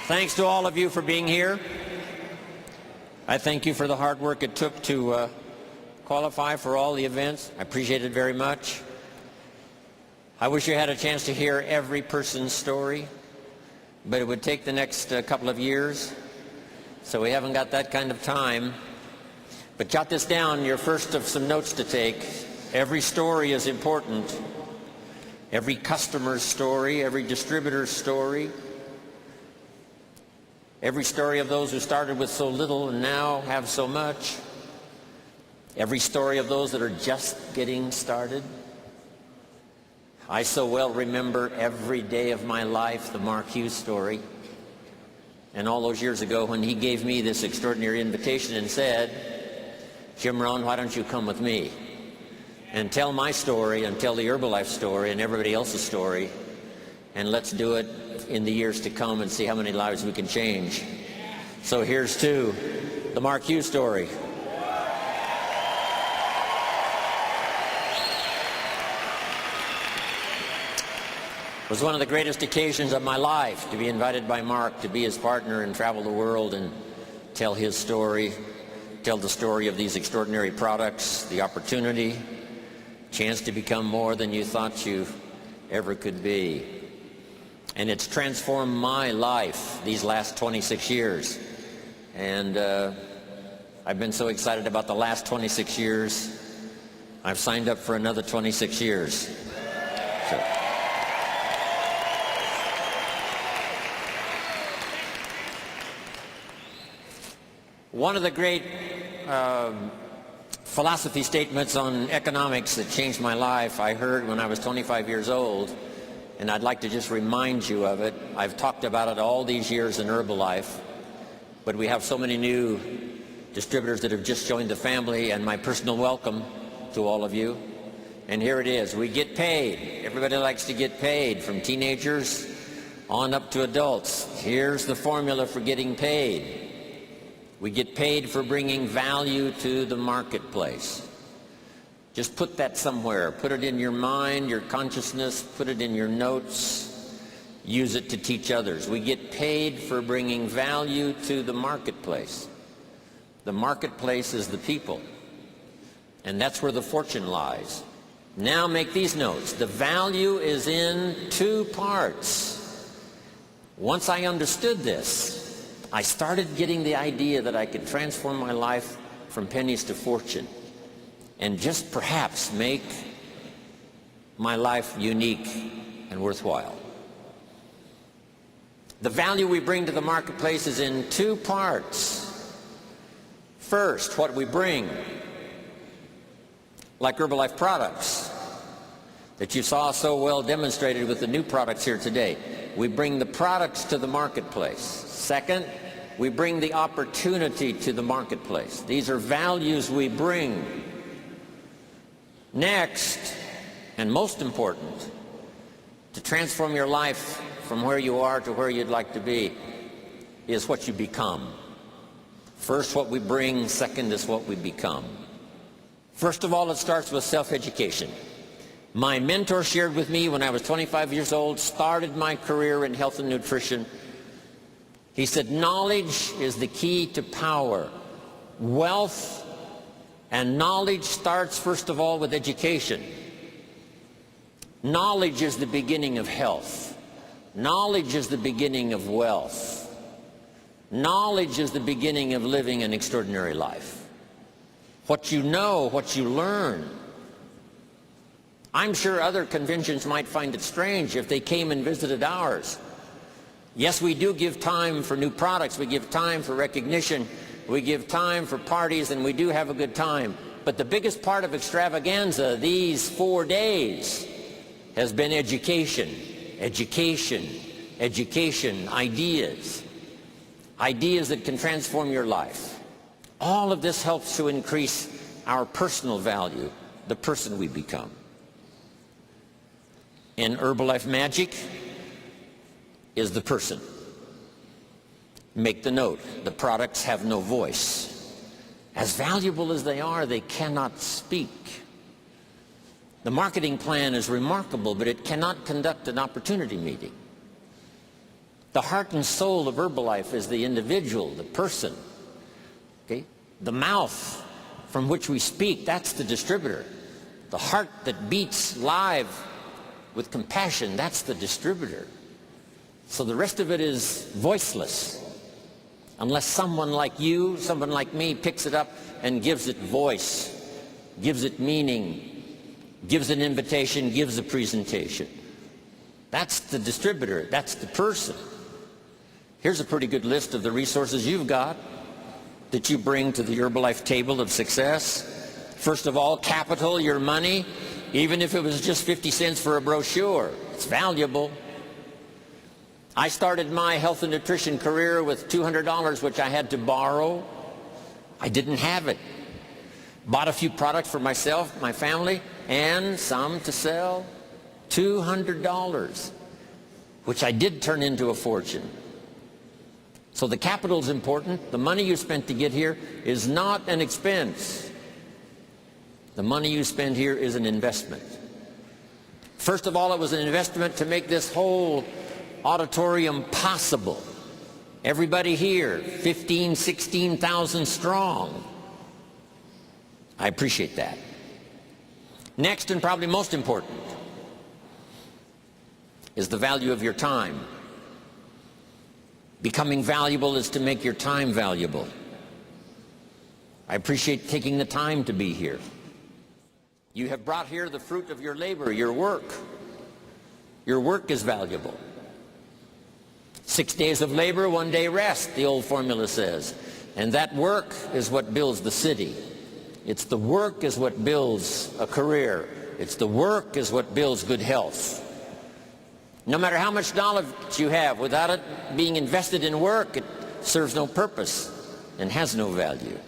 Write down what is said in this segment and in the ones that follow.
Thanks to all of you for being here. I thank you for the hard work it took to qualify for all the events. I appreciate it very much. I wish you had a chance to hear every person's story, but it would take the next couple of years, so we haven't got that kind of time. But jot this down, your first of some notes to take. Every story is important. Every customer's story, every distributor's story, every story of those who started with so little and now have so much, every story of those that are just getting started. I so well remember every day of my life the Mark Hughes story. And all those years ago when he gave me this extraordinary invitation and said, "Jim Ron, why don't you come with me and tell my story and tell the Herbalife story and everybody else's story, and let's do it in the years to come and see how many lives we can change." So here's to the Mark Hughes story. It was one of the greatest occasions of my life to be invited by Mark to be his partner and travel the world and tell his story, tell the story of these extraordinary products, the opportunity, chance to become more than you thought you ever could be. And it's transformed my life these last 26 years. And I've been so excited about the last 26 years, I've signed up for another 26 years. So. One of the great philosophy statements on economics that changed my life I heard when I was 25 years old, and I'd like to just remind you of it. I've talked about it all these years in Herbalife, but we have so many new distributors that have just joined the family, and my personal welcome to all of you. And here it is. We get paid. Everybody likes to get paid, from teenagers on up to adults. Here's the formula for getting paid. We get paid for bringing value to the marketplace. Just put that somewhere. Put it in your mind, your consciousness, put it in your notes. Use it to teach others. We get paid for bringing value to the marketplace. The marketplace is the people, and that's where the fortune lies. Now make these notes. The value is in two parts. Once I understood this, I started getting the idea that I could transform my life from pennies to fortune, and just perhaps make my life unique and worthwhile. The value we bring to the marketplace is in two parts. First, what we bring, like Herbalife products that you saw so well demonstrated with the new products here today. We bring the products to the marketplace. Second, we bring the opportunity to the marketplace. These are values we bring. Next, and most important, to transform your life from where you are to where you'd like to be, is what you become. First, what we bring. Second is what we become. First of all, it starts with self-education. My mentor shared with me when I was 25 years old, started my career in health and nutrition. He said, knowledge is the key to power. Wealth and knowledge starts first of all with education. Knowledge is the beginning of health. Knowledge is the beginning of wealth. Knowledge is the beginning of living an extraordinary life. What you know, what you learn. I'm sure other conventions might find it strange if they came and visited ours. Yes, we do give time for new products, we give time for recognition, we give time for parties, and we do have a good time. But the biggest part of extravaganza these 4 days has been education, education, education, ideas. Ideas that can transform your life. All of this helps to increase our personal value, the person we become. In Herbalife magic is the person. Make the note, the products have no voice. As valuable as they are, they cannot speak. The marketing plan is remarkable, but it cannot conduct an opportunity meeting. The heart and soul of Herbalife is the individual, the person. Okay? The mouth from which we speak, that's the distributor. The heart that beats live with compassion, that's the distributor. So the rest of it is voiceless, unless someone like you, someone like me, picks it up and gives it voice, gives it meaning, gives an invitation, gives a presentation. That's the distributor, that's the person. Here's a pretty good list of the resources you've got that you bring to the Herbalife table of success. First of all, capital, your money, even if it was just 50 cents for a brochure. It's valuable. I started my health and nutrition career with $200, which I had to borrow. I didn't have it. Bought a few products for myself, my family, and some to sell. $200, which I did turn into a fortune. So the capital is important. The money you spent to get here is not an expense. The money you spend here is an investment. First of all, it was an investment to make this whole auditorium possible. Everybody here, 15, 16,000 strong. I appreciate that. Next, and probably most important, is the value of your time. Becoming valuable is to make your time valuable. I appreciate taking the time to be here. You have brought here the fruit of your labor, your work. Your work is valuable. 6 days of labor, 1 day rest, the old formula says. And that work is what builds the city. It's the work is what builds a career. It's the work is what builds good health. No matter how much knowledge you have, without it being invested in work, it serves no purpose and has no value.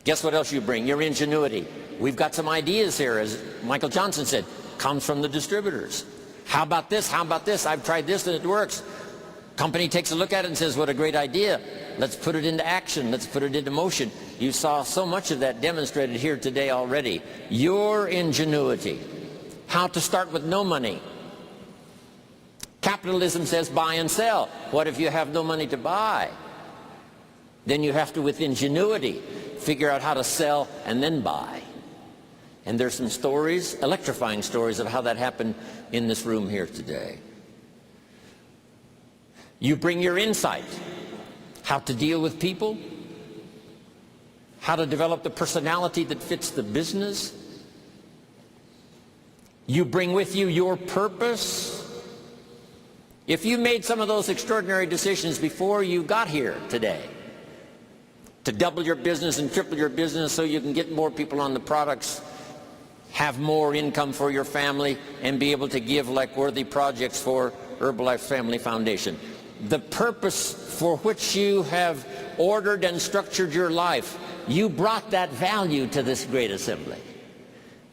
Guess what else you bring? Your ingenuity. We've got some ideas here, as Michael Johnson said, comes from the distributors. How about this? How about this? I've tried this and it works. Company takes a look at it and says, what a great idea. Let's put it into action. Let's put it into motion. You saw so much of that demonstrated here today already. Your ingenuity. How to start with no money. Capitalism says buy and sell. What if you have no money to buy? Then you have to, with ingenuity, figure out how to sell and then buy. And there's some stories, electrifying stories, of how that happened in this room here today. You bring your insight, how to deal with people, how to develop the personality that fits the business. You bring with you your purpose. If you made some of those extraordinary decisions before you got here today, to double your business and triple your business so you can get more people on the products, have more income for your family, and be able to give like worthy projects for Herbalife Family Foundation. The purpose for which you have ordered and structured your life, you brought that value to this great assembly.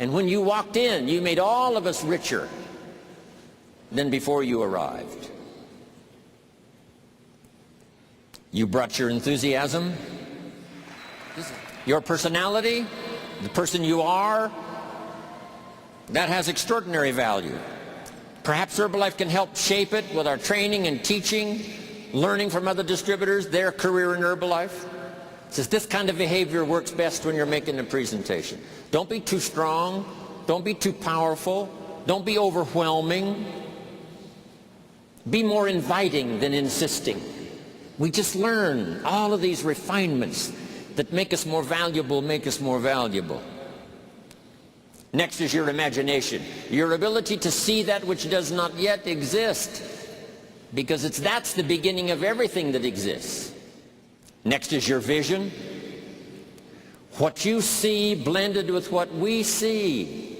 And when you walked in, you made all of us richer than before you arrived. You brought your enthusiasm, your personality, the person you are. That has extraordinary value. Perhaps Herbalife can help shape it with our training and teaching, learning from other distributors, their career in Herbalife. It says this kind of behavior works best when you're making a presentation. Don't be too strong. Don't be too powerful. Don't be overwhelming. Be more inviting than insisting. We just learn all of these refinements that make us more valuable, make us more valuable. Next is your imagination, your ability to see that which does not yet exist, because that's the beginning of everything that exists. Next is your vision, what you see blended with what we see.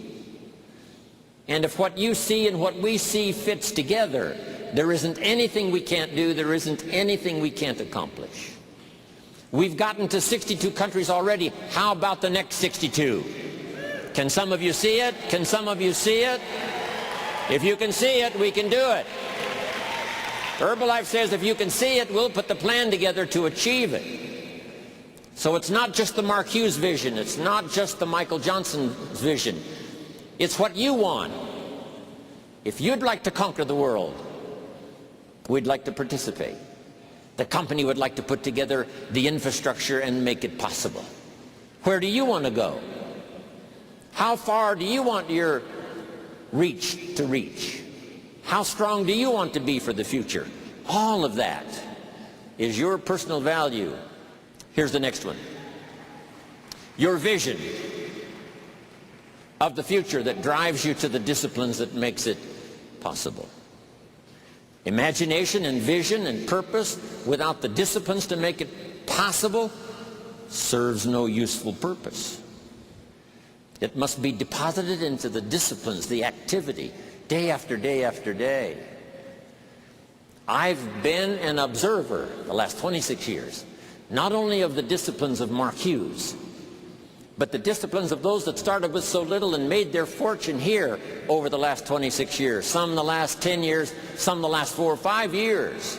And if what you see and what we see fits together, there isn't anything we can't do, there isn't anything we can't accomplish. We've gotten to 62 countries already. How about the next 62? Can some of you see it? Can some of you see it? If you can see it, we can do it. Herbalife says if you can see it, we'll put the plan together to achieve it. So it's not just the Mark Hughes vision. It's not just the Michael Johnson vision. It's what you want. If you'd like to conquer the world, we'd like to participate. The company would like to put together the infrastructure and make it possible. Where do you want to go? How far do you want your reach to reach? How strong do you want to be for the future? All of that is your personal value. Here's the next one. Your vision of the future that drives you to the disciplines that makes it possible. Imagination and vision and purpose without the disciplines to make it possible serves no useful purpose. It must be deposited into the disciplines, the activity, day after day after day. I've been an observer the last 26 years, not only of the disciplines of Mark Hughes, but the disciplines of those that started with so little and made their fortune here over the last 26 years, some the last 10 years, some the last 4 or 5 years,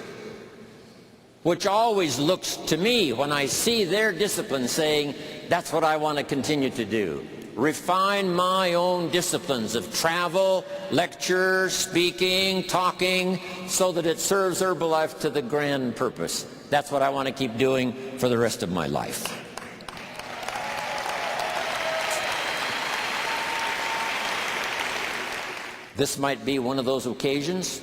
which always looks to me when I see their discipline saying, that's what I want to continue to do. Refine my own disciplines of travel, lecture, speaking, talking, so that it serves Herbalife to the grand purpose. That's what I want to keep doing for the rest of my life. This might be one of those occasions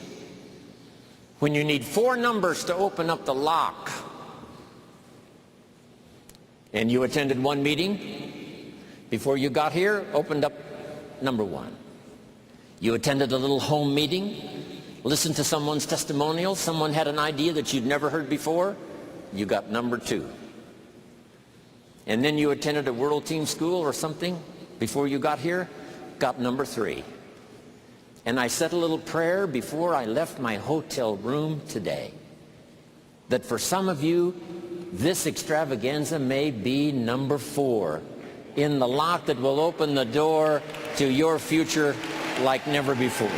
when you need 4 numbers to open up the lock. And you attended one meeting before you got here, opened up number 1. You attended a little home meeting, listened to someone's testimonial, someone had an idea that you'd never heard before, you got number 2. And then you attended a world team school or something before you got here, got number 3. And I said a little prayer before I left my hotel room today, that for some of you, this extravaganza may be number 4 in the lock that will open the door to your future like never before.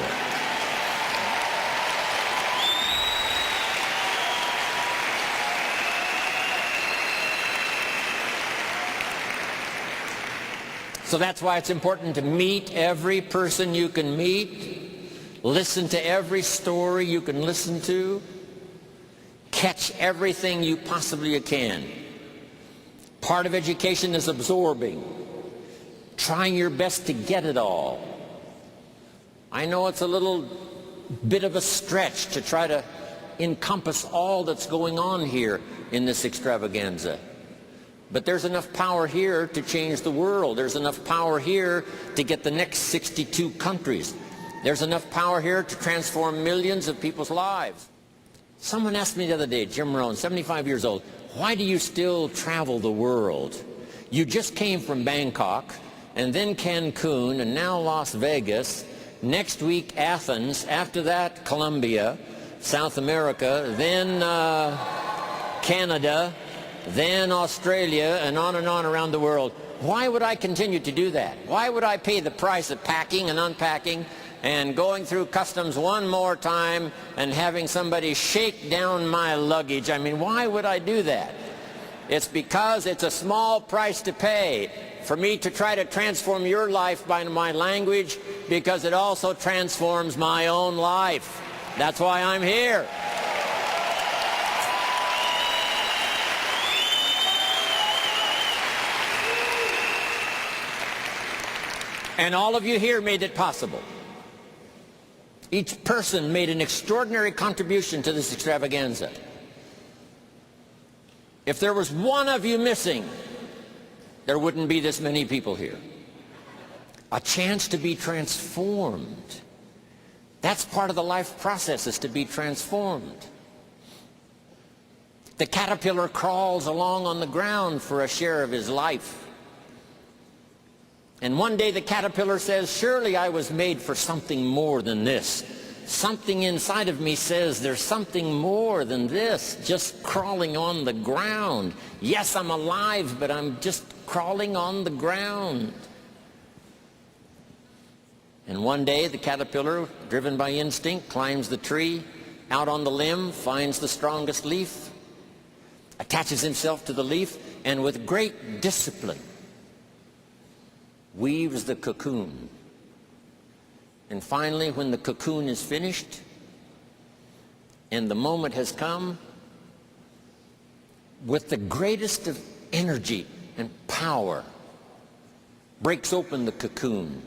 So that's why it's important to meet every person you can meet, listen to every story you can listen to, catch everything you possibly can. Part of education is absorbing, trying your best to get it all. I know it's a little bit of a stretch to try to encompass all that's going on here in this extravaganza. But there's enough power here to change the world. There's enough power here to get the next 62 countries. There's enough power here to transform millions of people's lives. Someone asked me the other day, Jim Ron, 75 years old, why do you still travel the world? You just came from Bangkok, and then Cancun, and now Las Vegas. Next week, Athens. After that, Colombia, South America, then Canada, then Australia, and on around the world. Why would I continue to do that? Why would I pay the price of packing and unpacking and going through customs one more time and having somebody shake down my luggage? I mean, why would I do that? It's because it's a small price to pay for me to try to transform your life by my language, because it also transforms my own life. That's why I'm here. And all of you here made it possible. Each person made an extraordinary contribution to this extravaganza. If there was one of you missing, there wouldn't be this many people here. A chance to be transformed. That's part of the life process, is to be transformed. The caterpillar crawls along on the ground for a share of his life. And one day the caterpillar says, surely I was made for something more than this. Something inside of me says there's something more than this, just crawling on the ground. Yes, I'm alive, but I'm just crawling on the ground. And one day the caterpillar, driven by instinct, climbs the tree, out on the limb, finds the strongest leaf, attaches himself to the leaf, and with great discipline weaves the cocoon. And finally, when the cocoon is finished, And the moment has come with the greatest of energy and power, breaks open the cocoon.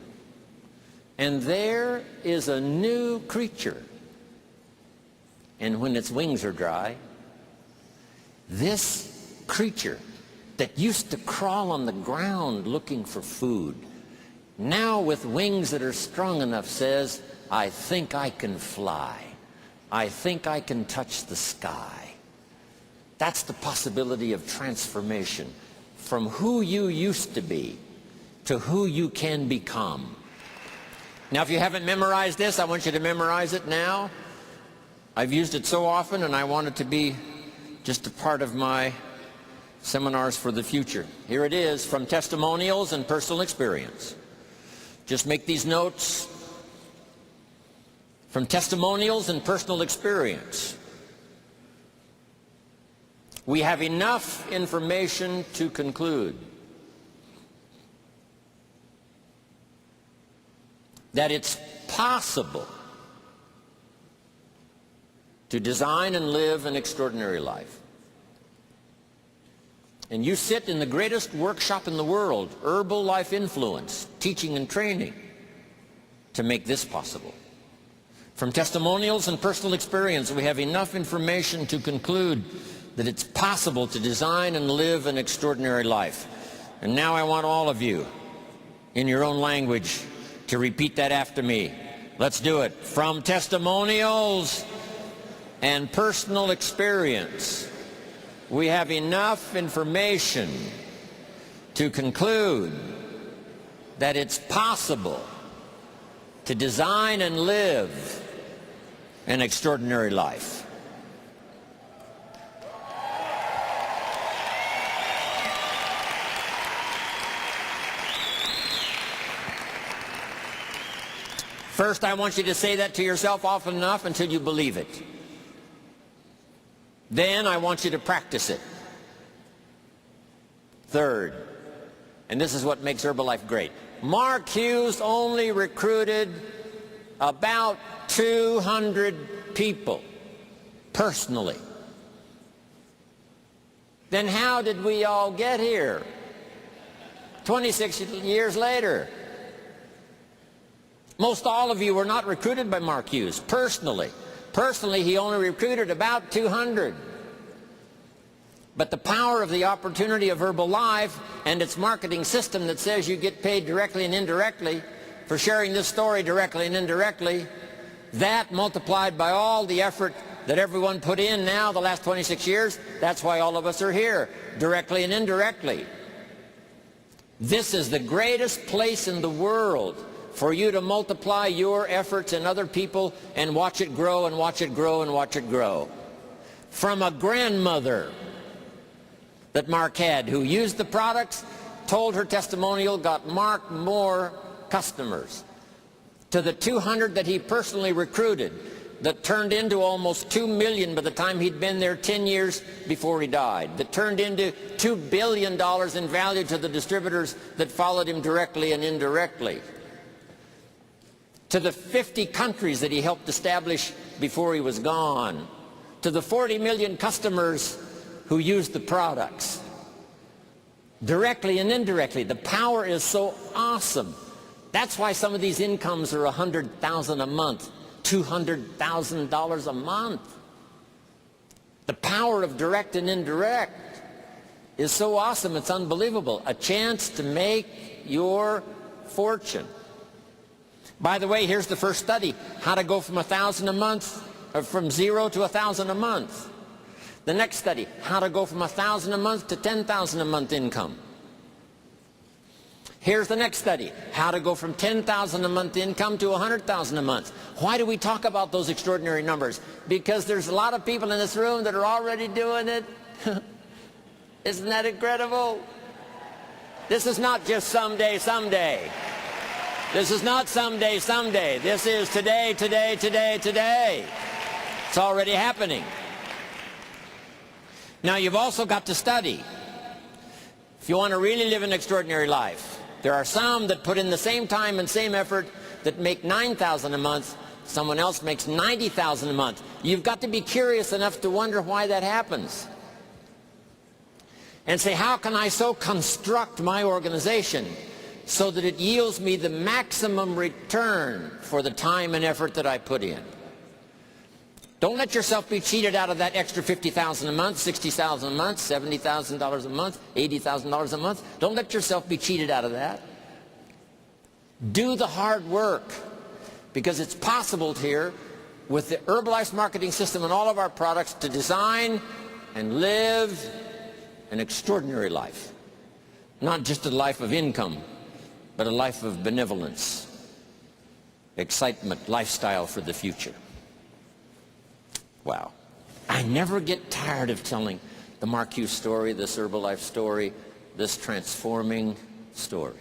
And there is a new creature. And when its wings are dry, this creature that used to crawl on the ground looking for food, now with wings that are strong enough says, I think I can fly. I think I can touch the sky. That's the possibility of transformation from who you used to be to who you can become. Now, if you haven't memorized this, I want you to memorize it now. I've used it so often, and I want it to be just a part of my seminars for the future. Here it is, from testimonials and personal experience. Just make these notes. From testimonials and personal experience, we have enough information to conclude that it's possible to design and live an extraordinary life. And you sit in the greatest workshop in the world, Herbalife Influence, teaching and training, to make this possible. From testimonials and personal experience, we have enough information to conclude that it's possible to design and live an extraordinary life. And now I want all of you, in your own language, to repeat that after me. Let's do it. From testimonials and personal experience, we have enough information to conclude that it's possible to design and live an extraordinary life. First, I want you to say that to yourself often enough until you believe it. Then I want you to practice it. Third, and this is what makes Herbalife great, Mark Hughes only recruited about 200 people personally. Then how did we all get here 26 years later? Most all of you were not recruited by Mark Hughes personally. Personally, he only recruited about 200. But the power of the opportunity of Herbalife and its marketing system that says you get paid directly and indirectly for sharing this story directly and indirectly, that multiplied by all the effort that everyone put in now the last 26 years, that's why all of us are here, directly and indirectly. This is the greatest place in the world for you to multiply your efforts and other people and watch it grow and watch it grow and watch it grow. From a grandmother that Mark had who used the products, told her testimonial, got Mark more customers, to the 200 that he personally recruited that turned into almost 2 million by the time he'd been there 10 years before he died, that turned into $2 billion in value to the distributors that followed him directly and indirectly, to the 50 countries that he helped establish before he was gone, to the 40 million customers who used the products, directly and indirectly. The power is so awesome. That's why some of these incomes are $100,000 a month, $200,000 a month. The power of direct and indirect is so awesome, it's unbelievable. A chance to make your fortune. By the way, here's the first study, how to go from 1,000 a month, or from 0 to 1,000 a month. The next study, how to go from 1,000 a month to 10,000 a month income. Here's the next study, how to go from 10,000 a month income to 100,000 a month. Why do we talk about those extraordinary numbers? Because there's a lot of people in this room that are already doing it. Isn't that incredible? This is not just someday, someday. This is not someday, someday. This is today, today, today, today. It's already happening. Now you've also got to study. If you want to really live an extraordinary life, there are some that put in the same time and same effort that make 9,000 a month. Someone else makes 90,000 a month. You've got to be curious enough to wonder why that happens. And say, how can I so construct my organization so that it yields me the maximum return for the time and effort that I put in? Don't let yourself be cheated out of that extra $50,000 a month, $60,000 a month, $70,000 a month, $80,000 a month. Don't let yourself be cheated out of that. Do the hard work, because it's possible here with the Herbalife marketing system and all of our products to design and live an extraordinary life. Not just a life of income, but a life of benevolence, excitement, lifestyle for the future. Wow. I never get tired of telling the Mark Hughes story, this Herbalife story, this transforming story.